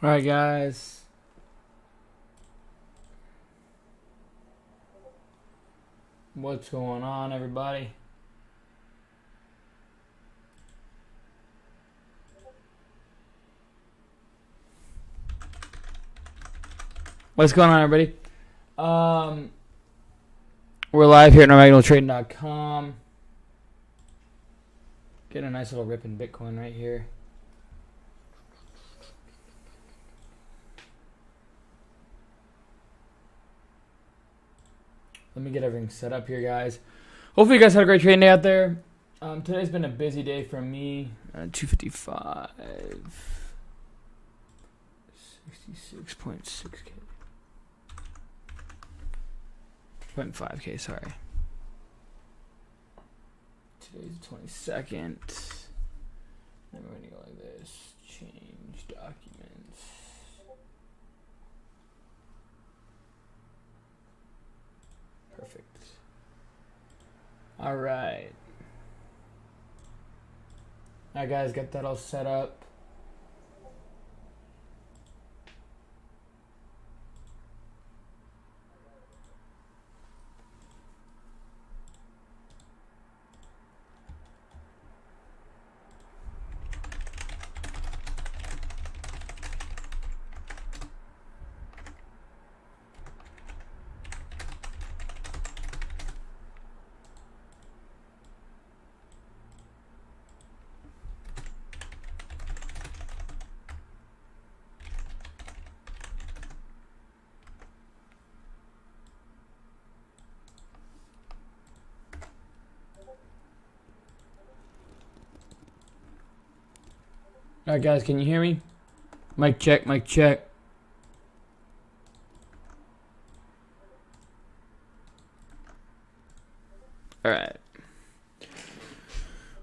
All right, guys. What's going on, everybody? What's going on, everybody? We're live here at NorMagnalTrading.com. Get a nice little rip in Bitcoin right here. Let me get everything set up here, guys. Hopefully you guys had a great trading day out there. Today's been a busy day for me. 255. 66.6K. 0.5K, sorry. Today's the 22nd. Then we're going to go like this. Change documents. Perfect. All right. All right, guys, got that all set up. All right, guys, can you hear me? Mic check, mic check. All right.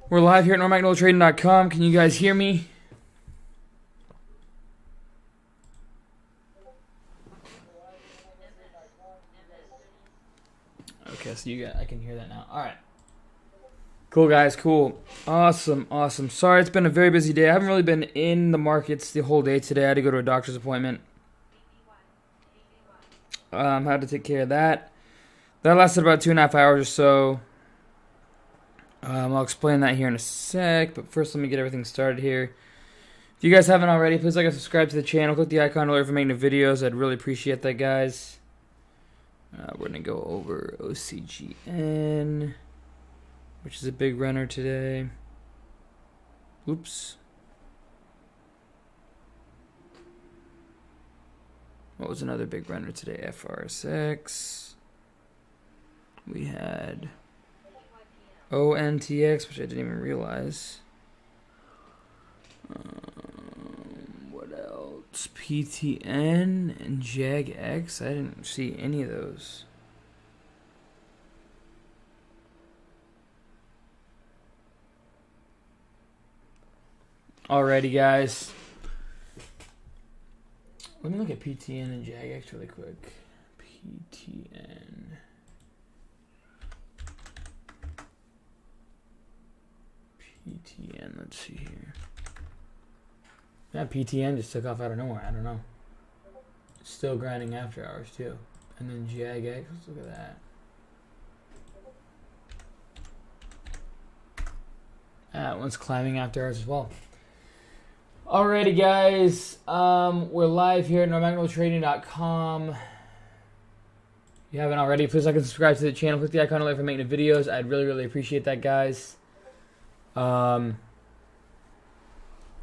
We're live here at NorMagnalTrading.com. Can you guys hear me? Okay, so I can hear that now. All right. Cool, guys. Cool. Awesome. Awesome. Sorry, it's been a very busy day. I haven't really been in the markets the whole day today. I had to go to a doctor's appointment. Had to take care of that. That lasted about 2.5 hours or so. I'll explain that here in a sec. But first, let me get everything started here. If you guys haven't already, please like and subscribe to the channel. Click the icon alert for making the videos. I'd really appreciate that, guys. We're going to go over OCGN, which is a big runner today. Oops. What was another big runner today? FRSX. We had ONTX, which I didn't even realize. What else? PTN and JAGX. I didn't see any of those. Alrighty, guys. Let me look at PTN and JAGX really quick. PTN, let's see here. Yeah, PTN just took off out of nowhere. I don't know. Still grinding after hours, too. And then JAGX, let's look at that. That one's climbing after hours as well. Alrighty, guys. We're live here at NorMagnalTrading.com. If you haven't already, please like and subscribe to the channel. Click the icon alert for making the videos. I'd really, really appreciate that, guys.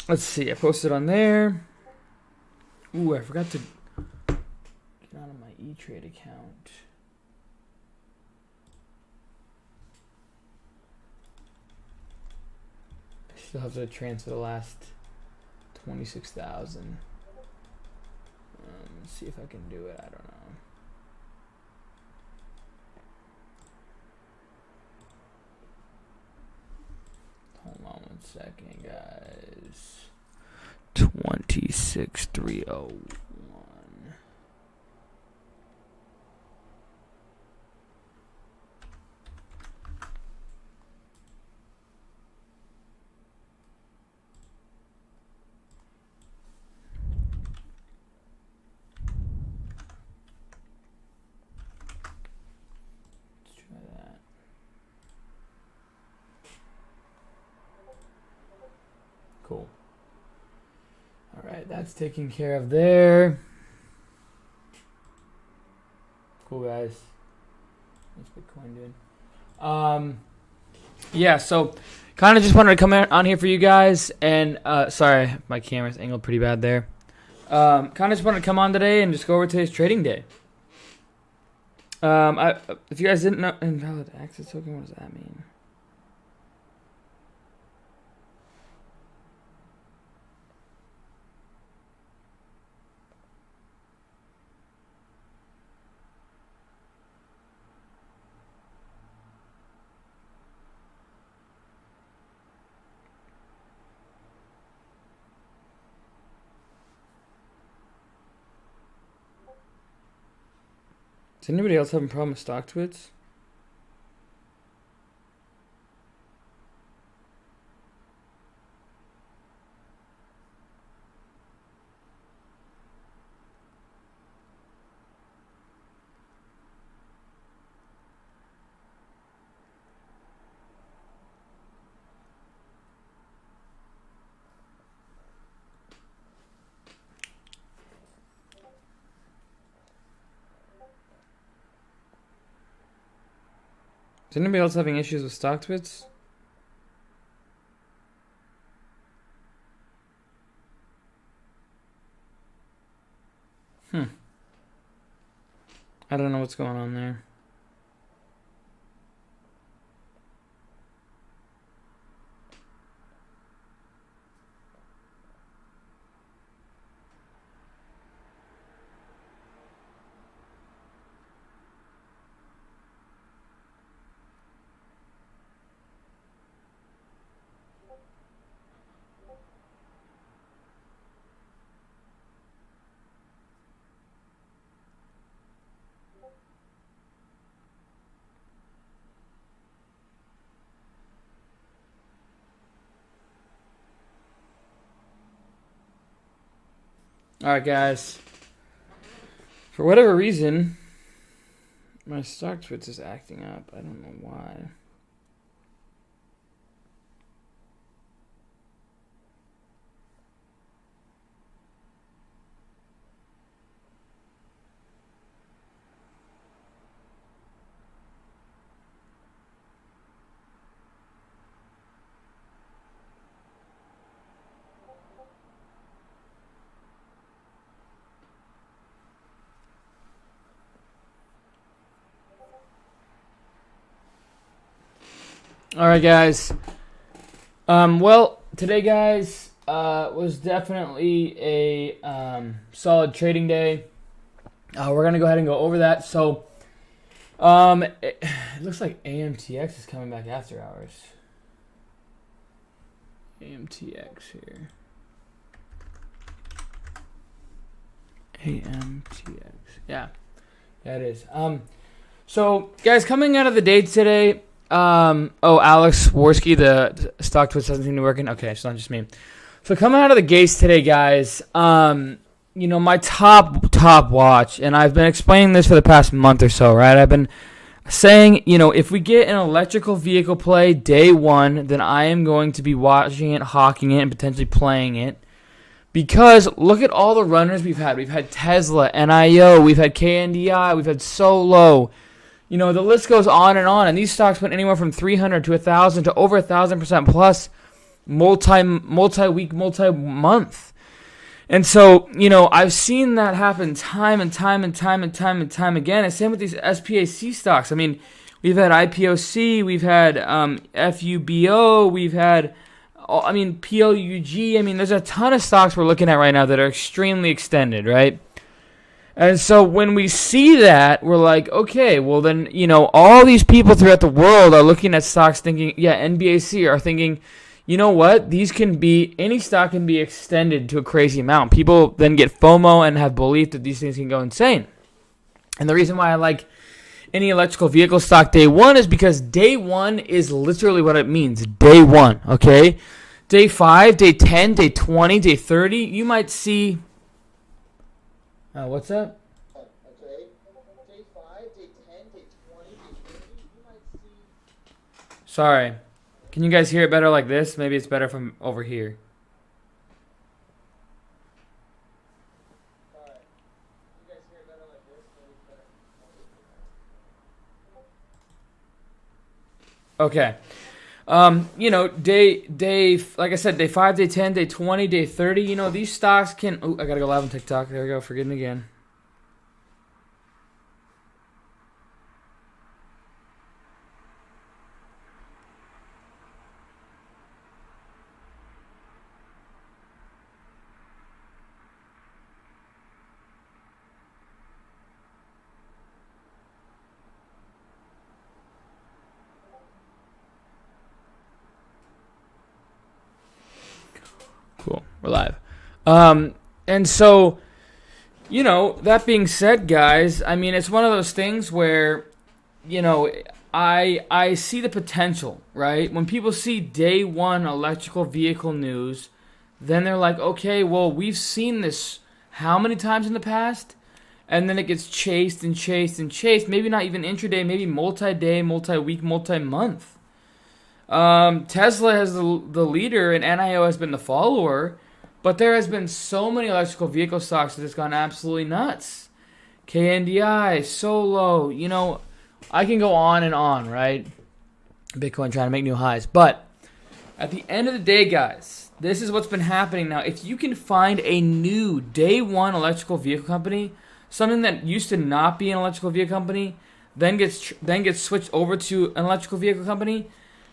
Let's see. I posted on there. Ooh, I forgot to get out of my E-Trade account. I still have to transfer the last 26,000. Let's see if I can do it. I don't know. Hold on 1 second, guys. 26,301. Cool. All right, that's taken care of there. Cool, guys. What's Bitcoin doing? Yeah, so kind of just wanted to come on here for you guys, and sorry, my camera's angled pretty bad there. Kind of just wanted to come on today and just go over today's trading day. If you guys didn't know, invalid access token, what does that mean? Is anybody else having a problem with stock twits? Is anybody else having issues with stock twits? I don't know what's going on there. Alright, guys. For whatever reason, my stock twits is acting up. I don't know why. Alright, guys. Well, today, guys, was definitely a solid trading day. We're going to go ahead and go over that. So, it looks like AMTX is coming back after hours. AMTX here. AMTX. Yeah, it is. So, guys, coming out of the day today... Alex Worski, the stock twist doesn't seem to be working. Okay, it's not just me. So coming out of the gates today, guys, my top watch, and I've been explaining this for the past month or so, right? I've been saying, if we get an electrical vehicle play day one, then I am going to be watching it, hawking it, and potentially playing it. Because look at all the runners we've had. We've had Tesla, NIO, we've had KNDI, we've had Solo. The list goes on, and these stocks went anywhere from 300 to 1,000 to over 1,000% plus multi-week, multi-month. And so, I've seen that happen time and time again. And same with these SPAC stocks. I mean, we've had IPOC, we've had FUBO, we've had, PLUG. I mean, there's a ton of stocks we're looking at right now that are extremely extended, right? And so when we see that, we're like, okay, well then, all these people throughout the world are looking at stocks thinking, NBAC are thinking, you know what, any stock can be extended to a crazy amount. People then get FOMO and have belief that these things can go insane. And the reason why I like any electrical vehicle stock day one is because day one is literally what it means, day one, okay? Day 5, day 10, day 20, day 30, you might see... what's that? Okay. Day 5, day 10, day 20, day 30, you might see... Sorry. Can you guys hear it better like this? Maybe it's better from over here. Okay. Like I said, day 5, day 10, day 20, day 30, these stocks can, I gotta go live on TikTok. There we go, forgetting again. Cool. We're live. And so, that being said, guys, I mean, it's one of those things where, I see the potential, right? When people see day one electrical vehicle news, then they're like, okay, well, we've seen this how many times in the past? And then it gets chased and chased and chased. Maybe not even intraday, maybe multi-day, multi-week, multi-month. Tesla has the leader and NIO has been the follower, but there has been so many electrical vehicle stocks that it's gone absolutely nuts. KNDI, Solo, I can go on and on, right? Bitcoin trying to make new highs. But at the end of the day, guys, this is what's been happening now. If you can find a new day one electrical vehicle company, something that used to not be an electrical vehicle company, then gets switched over to an electrical vehicle company,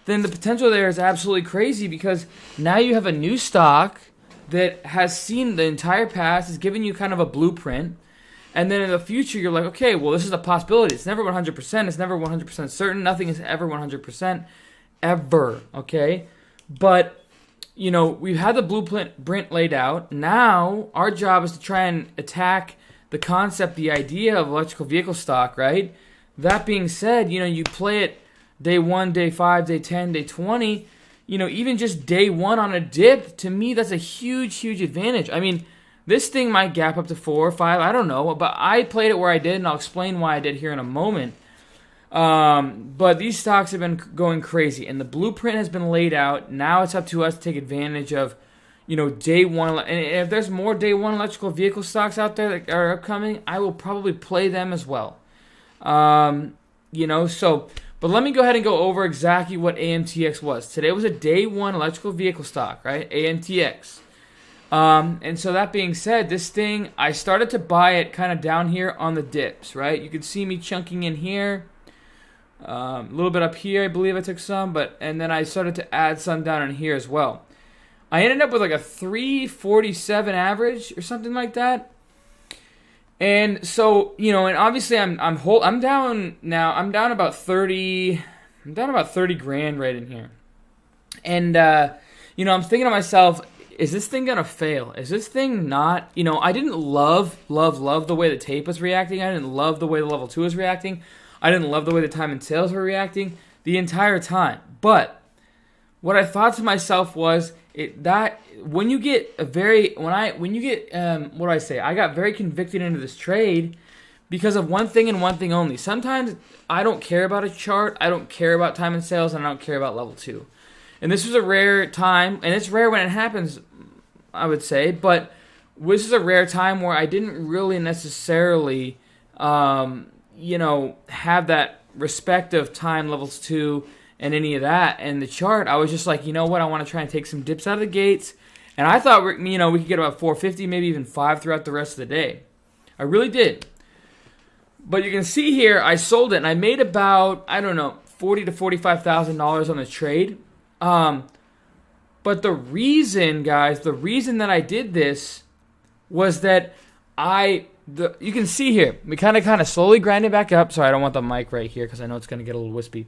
then the potential there is absolutely crazy, because now you have a new stock that has seen the entire past, is giving you kind of a blueprint, and then in the future you're like, okay, well, this is a possibility. It's never 100%. It's never 100% certain. Nothing is ever 100%, ever, okay? But, we've had the blueprint laid out. Now our job is to try and attack the concept, the idea of electrical vehicle stock, right? That being said, you play it day 1, day 5, day 10, day 20, even just day 1 on a dip, to me, that's a huge, huge advantage. I mean, this thing might gap up to 4 or 5, I don't know, but I played it where I did, and I'll explain why I did here in a moment. But these stocks have been going crazy, and the blueprint has been laid out. Now it's up to us to take advantage of, day 1. And if there's more day 1 electrical vehicle stocks out there that are upcoming, I will probably play them as well. But let me go ahead and go over exactly what AMTX was. Today was a day 1 electrical vehicle stock, right? AMTX. And so that being said, this thing, I started to buy it kind of down here on the dips, right? You could see me chunking in here. A little bit up here, I believe I took some. And then I started to add some down in here as well. I ended up with like a 347 average or something like that. And so, and obviously I'm down now. I'm down about 30 grand right in here. And I'm thinking to myself, is this thing gonna fail? Is this thing not, I didn't love the way the tape was reacting. I didn't love the way the level 2 was reacting. I didn't love the way the time and sales were reacting the entire time. But what I thought to myself was, I got very convicted into this trade because of one thing and one thing only. Sometimes I don't care about a chart, I don't care about time and sales, and I don't care about level 2. And this was a rare time, and it's rare when it happens, I would say, but this is a rare time where I didn't really necessarily, have that respect of time, levels 2, and any of that. And the chart, I was just like, I want to try and take some dips out of the gates. And I thought, we could get about 450, maybe even 5 throughout the rest of the day. I really did. But you can see here, I sold it, and I made about, $40,000 to $45,000 on the trade. But the reason, guys, that I did this was that you can see here, we kind of slowly grind it back up. Sorry, I don't want the mic right here because I know it's going to get a little wispy.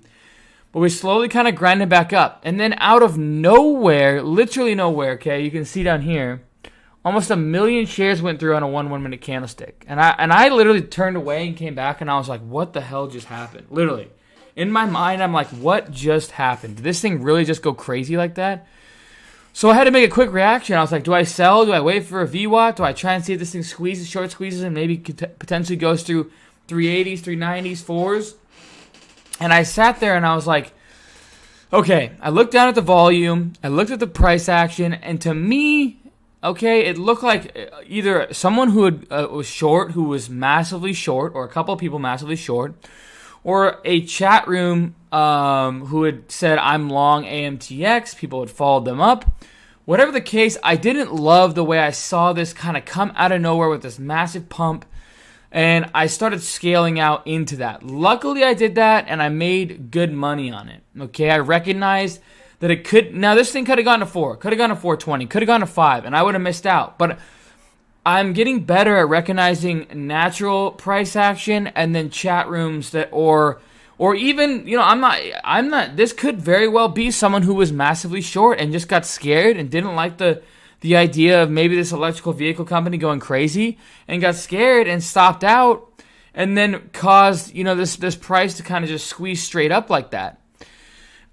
But we slowly kind of grind it back up. And then out of nowhere, literally nowhere, okay, you can see down here, almost 1 million shares went through on a 1-minute candlestick. And I literally turned away and came back, and I was like, what the hell just happened? Literally. In my mind, I'm like, what just happened? Did this thing really just go crazy like that? So I had to make a quick reaction. I was like, do I sell? Do I wait for a VWAP? Do I try and see if this thing squeezes, short squeezes, and maybe potentially goes through 380s, 390s, 4s? And I sat there and I was like, okay, I looked down at the volume, I looked at the price action, and to me, okay, it looked like either someone who was short, who was massively short, or a couple of people massively short, or a chat room who had said I'm long AMTX. People had followed them up. Whatever the case, I didn't love the way I saw this kind of come out of nowhere with this massive pump, and I started scaling out into that. Luckily, I did that, and I made good money on it. Okay, I recognized that it could. Now, this thing could have gone to 4, could have gone to 420, could have gone to 5, and I would have missed out. But I'm getting better at recognizing natural price action and then chat rooms that, or even, I'm not, this could very well be someone who was massively short and just got scared and didn't like the idea of maybe this electrical vehicle company going crazy and got scared and stopped out and then caused, this price to kind of just squeeze straight up like that.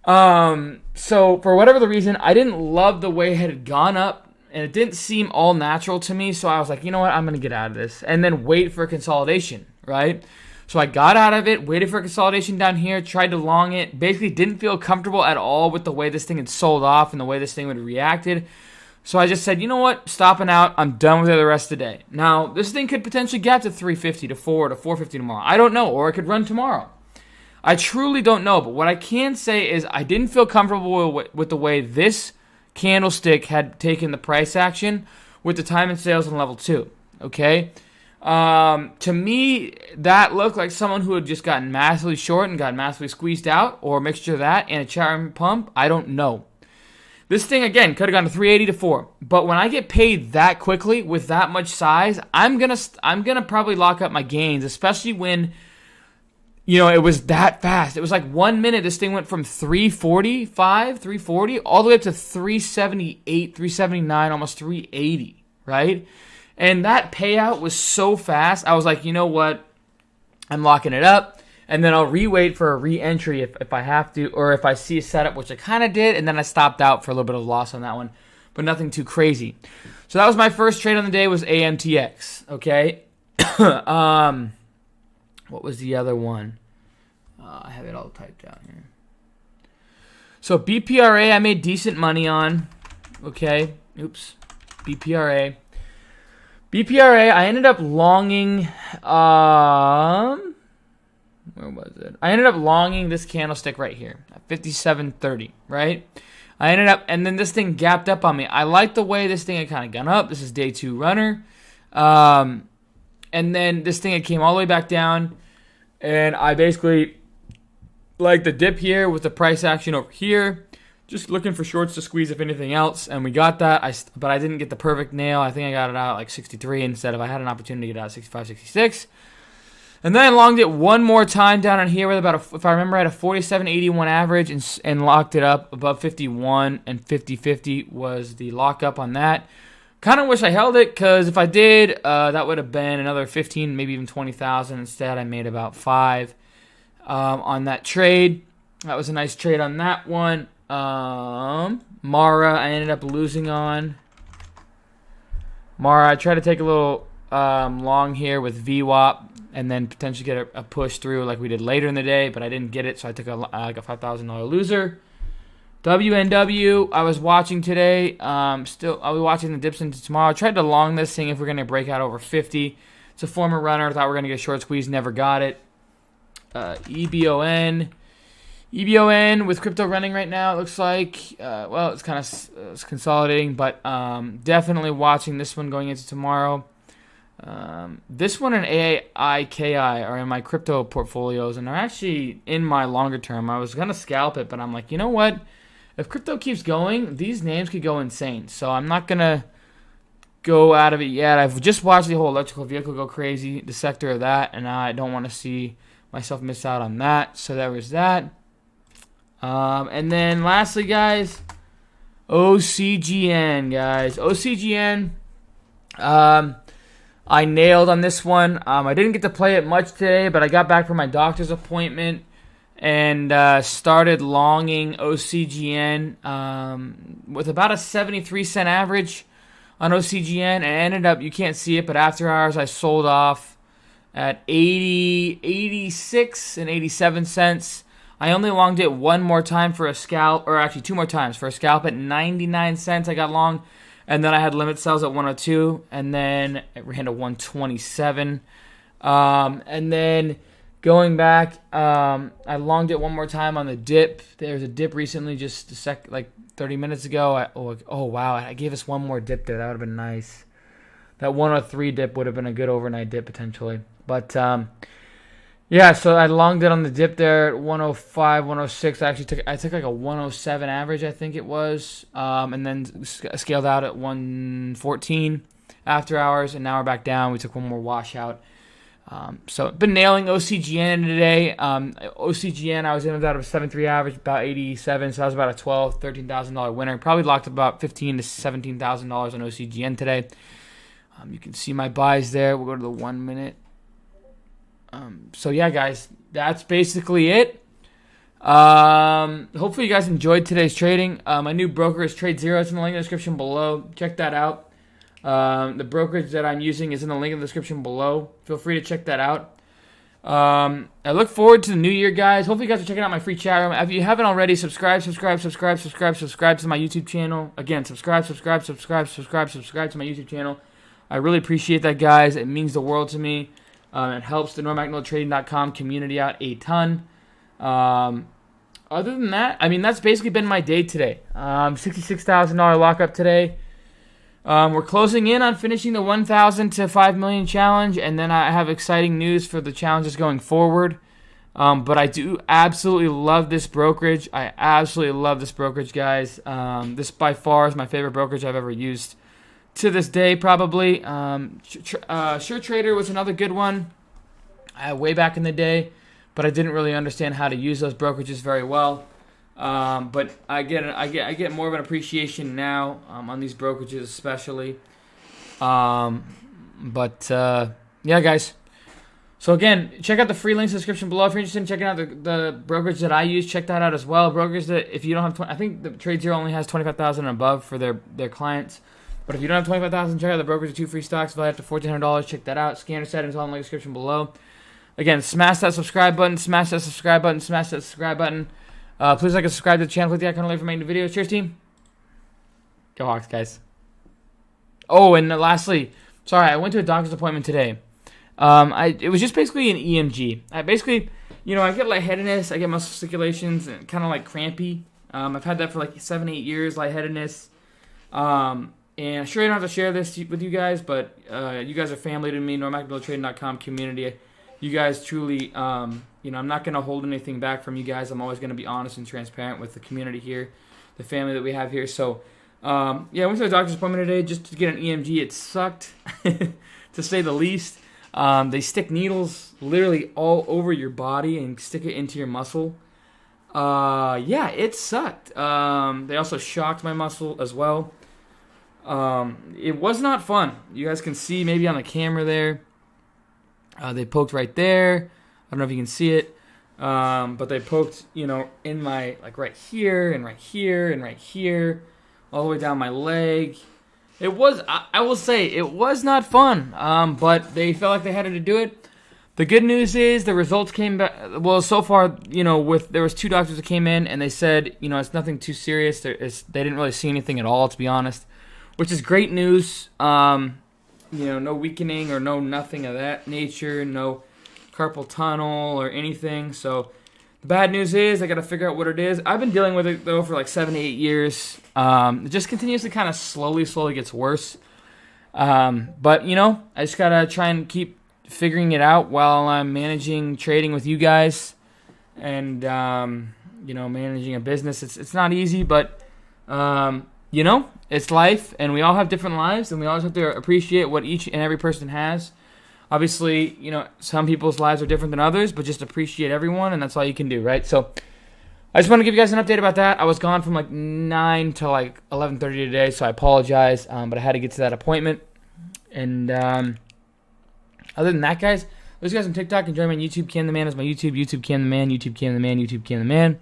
So for whatever the reason, I didn't love the way it had gone up. And it didn't seem all natural to me, so I was like, you know what, I'm going to get out of this. And then wait for consolidation, right? So I got out of it, waited for consolidation down here, tried to long it. Basically didn't feel comfortable at all with the way this thing had sold off and the way this thing would have reacted. So I just said, you know what, stopping out. I'm done with it the rest of the day. Now, this thing could potentially get to 350 to 4 to 450 tomorrow. I don't know, or it could run tomorrow. I truly don't know, but what I can say is I didn't feel comfortable with the way this candlestick had taken the price action with the time and sales on level 2. Okay, to me that looked like someone who had just gotten massively short and got massively squeezed out, or a mixture of that and a chat room pump. I don't know. This thing again could have gone to 380 to 4, but when I get paid that quickly with that much size, I'm gonna probably lock up my gains, especially when it was that fast. It was like 1 minute, this thing went from 340 all the way up to 378, 379, almost 380, right? And that payout was so fast. I was like, you know what? I'm locking it up, and then I'll re-wait for a re-entry if I have to, or if I see a setup, which I kind of did, and then I stopped out for a little bit of loss on that one, but nothing too crazy. So that was my first trade on the day, was AMTX, okay? What was the other one? I have it all typed down here. So BPRA, I made decent money on. Okay. Oops. BPRA. I ended up longing. Where was it? I ended up longing this candlestick right here at 57.30. Right. I ended up, and then this thing gapped up on me. I like the way this thing had kind of gone up. This is day 2 runner. And then this thing had came all the way back down, and I basically like the dip here with the price action over here, just looking for shorts to squeeze if anything else, and we got that. But I didn't get the perfect nail. I think I got it out like 63 instead of, I had an opportunity to get it out 65, 66. And then I longed it one more time down on here with about if I remember, I had a 47.81 average and locked it up above 51, and 50.50 was the lockup on that. Kind of wish I held it, because if I did, that would have been another 15, maybe even 20,000. Instead, I made about 5 on that trade. That was a nice trade on that one. Mara, I ended up losing on. Mara, I tried to take a little long here with VWAP and then potentially get a push through like we did later in the day, but I didn't get it, so I took like a $5,000 loser. WNW, I was watching today. I'll be watching the dips into tomorrow. I tried to long this thing if we're going to break out over 50. It's a former runner. Thought we were going to get a short squeeze. Never got it. EBON with crypto running right now, it looks like. It's kind of it's consolidating, but definitely watching this one going into tomorrow. This one and AIKI are in my crypto portfolios, and they're actually in my longer term. I was going to scalp it, but I'm like, you know what? If crypto keeps going, these names could go insane. So I'm not going to go out of it yet. I've just watched the whole electrical vehicle go crazy, the sector of that, and I don't want to see myself miss out on that. So there was that. And then lastly, guys, OCGN, guys. OCGN, I nailed on this one. I didn't get to play it much today, but I got back from my doctor's appointment and started longing OCGN with about a 73-cent average on OCGN, and ended up, you can't see it, but after hours I sold off at 86 and 87 cents. I only longed it one more time for a scalp, or actually 2 more times for a scalp at 99 cents. I got long, and then I had limit sales at 102, and then it ran to 127. And then Going back, I longed it one more time on the dip. There was a dip recently, just like 30 minutes ago. Oh wow, I gave us one more dip there. That would have been nice. That 103 dip would have been a good overnight dip potentially. But yeah, so I longed it on the dip there at 105, 106. I took like a 107 average, I think it was, and then scaled out at 114 after hours, and now we're back down. We took one more washout. So been nailing OCGN today. OCGN, I was in about a 7.3 average, about 87, so that was about a $12,000-$13,000 winner. Probably locked up about $15,000 to $17,000 on OCGN today. You can see my buys there. We'll go to the 1 minute. So yeah, guys, that's basically it. Hopefully you guys enjoyed today's trading. My new broker is Trade Zero. It's in the link in the description below. Check that out. The brokerage that I'm using is in the link in the description below. Feel free to check that out. I look forward to the new year, guys. Hopefully you guys are checking out my free chat room. If you haven't already, subscribe to my YouTube channel. Again, subscribe to my YouTube channel. I really appreciate that, guys. It means the world to me. It helps the NorMacNoTrading.com community out a ton. Other than that, I mean, that's basically been my day today. $66,000 lockup today. We're closing in on finishing the 1,000 to 5 million challenge, and then I have exciting news for the challenges going forward. But I do absolutely love this brokerage. I absolutely love this brokerage, guys. This by far is my favorite brokerage I've ever used to this day, probably. Sure Trader was another good one way back in the day, but I didn't really understand how to use those brokerages very well. But I get more of an appreciation now on these brokerages, especially. Yeah, guys. So again, check out the free links in the description below if you're interested in checking out the brokerage that I use. Check that out as well. Brokers that if you don't have, I think the Trade Zero only has 25,000 and above for their clients. But if you don't have 25,000, check out the brokerage of 2 free stocks valued up to $1,400. Check that out. Scanner settings all in the description below. Again, smash that subscribe button. Smash that subscribe button. Smash that subscribe button. Please like and subscribe to the channel. Click the icon for making the videos. Cheers, team. Go Hawks, guys. Oh, and lastly, sorry, I went to a doctor's appointment today. It was just basically an EMG. I get lightheadedness. I get muscle circulations and kind of like crampy. I've had that for like 7-8 years, lightheadedness. And I'm sure I don't have to share this with you guys, but you guys are family to me, NorMacNoTrading.com community. You guys truly, I'm not going to hold anything back from you guys. I'm always going to be honest and transparent with the community here, the family that we have here. So, I went to the doctor's appointment today just to get an EMG. It sucked, to say the least. They stick needles literally all over your body and stick it into your muscle. It sucked. They also shocked my muscle as well. It was not fun. You guys can see maybe on the camera there. They poked right there. I don't know if you can see it. But they poked, in my, like right here and right here and right here, all the way down my leg. It was, I will say, it was not fun. But they felt like they had to do it. The good news is the results came back. Well, so far, there was 2 doctors that came in and they said, it's nothing too serious. They didn't really see anything at all, to be honest, which is great news. No weakening or no nothing of that nature, no carpal tunnel or anything. So the bad news is I got to figure out what it is. I've been dealing with it though for like 7 to 8 years. It just continues to kind of slowly gets worse. But I just got to try and keep figuring it out while I'm managing trading with you guys and managing a business. It's not easy, but it's life, and we all have different lives, and we always have to appreciate what each and every person has. Obviously, some people's lives are different than others, but just appreciate everyone, and that's all you can do, right? So I just want to give you guys an update about that. I was gone from like 9 to like 11:30 today, so I apologize, but I had to get to that appointment. And other than that, guys, those guys on TikTok can join my YouTube. Cam the Man is my YouTube Cam the Man, YouTube Cam the Man, YouTube Cam the Man.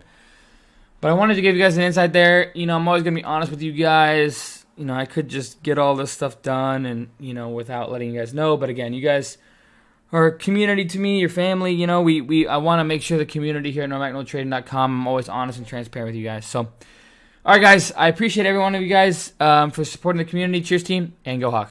But I wanted to give you guys an insight there. I'm always going to be honest with you guys. I could just get all this stuff done and, without letting you guys know. But again, you guys are a community to me, your family. I want to make sure the community here at NorMacNoTrading.com, I'm always honest and transparent with you guys. So, all right, guys, I appreciate every one of you guys for supporting the community. Cheers, team, and go Hawks.